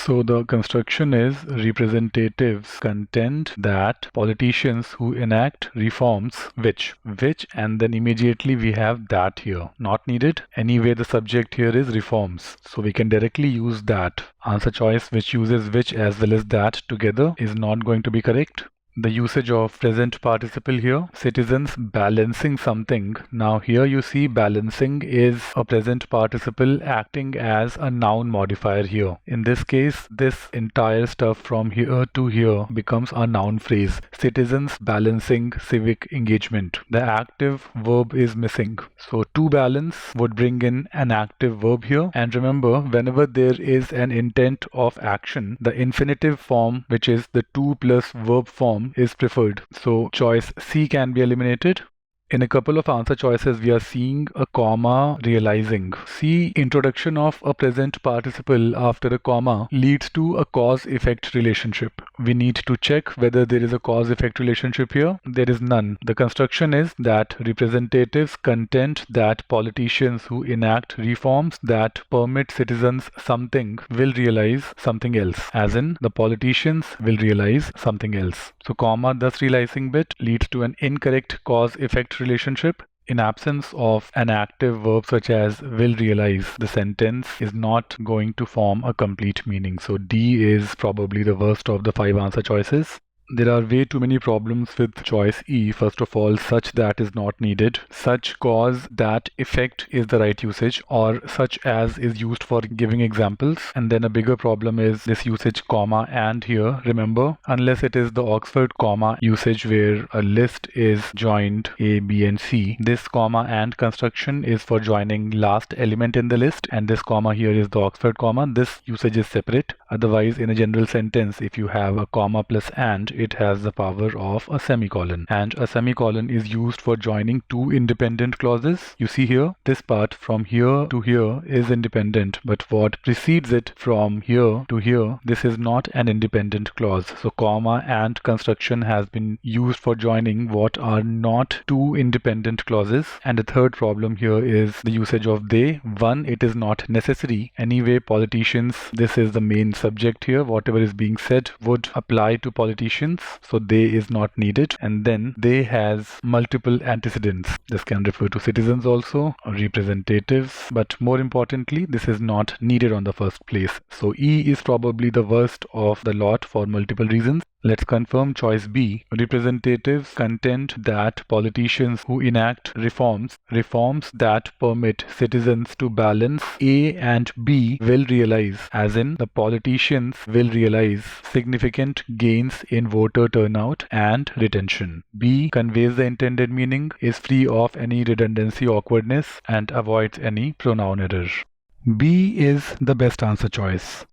So the construction is representatives contend that politicians who enact reforms which, and then immediately we have that here. Not needed. Anyway, the subject here is reforms. So we can directly use that. Answer choice which uses which as well as that together is not going to be correct. The usage of present participle here, citizens balancing something. Now here you see balancing is a present participle acting as a noun modifier here. In this case, this entire stuff from here to here becomes a noun phrase. Citizens balancing civic engagement. The active verb is missing. So to balance would bring in an active verb here. And remember, whenever there is an intent of action, the infinitive form, which is the to plus verb form, is preferred. So choice C can be eliminated. In a couple of answer choices, we are seeing a comma realizing. See, introduction of a present participle after a comma leads to a cause-effect relationship. We need to check whether there is a cause-effect relationship here. There is none. The construction is that representatives contend that politicians who enact reforms that permit citizens something will realize something else. As in, the politicians will realize something else. So comma thus realizing bit leads to an incorrect cause-effect relationship. In absence of an active verb such as will realize, the sentence is not going to form a complete meaning. So D is probably the worst of the 5 answer choices. There are way too many problems with choice E. First of all, such that is not needed. Such, cause, that, effect is the right usage, or such as is used for giving examples. And then a bigger problem is this usage comma and here. Remember, unless it is the Oxford comma usage where a list is joined A, B and C, this comma and construction is for joining last element in the list, and this comma here is the Oxford comma. This usage is separate. Otherwise, in a general sentence, if you have a comma plus and, it has the power of a semicolon, and a semicolon is used for joining two independent clauses. You see here, this part from here to here is independent, but what precedes it from here to here, this is not an independent clause. So comma and construction has been used for joining what are not two independent clauses. And the third problem here is the usage of they. One, it is not necessary. Anyway, politicians, this is the main subject here. Whatever is being said would apply to politicians. So they is not needed. And then they has multiple antecedents. This can refer to citizens also, or representatives. But more importantly, this is not needed on the first place. So E is probably the worst of the lot for multiple reasons. Let's confirm choice B. Representatives contend that politicians who enact reforms that permit citizens to balance A and B will realize, as in the politicians will realize significant gains in voter turnout and retention. B conveys the intended meaning, is free of any redundancy awkwardness, and avoids any pronoun error. B is the best answer choice.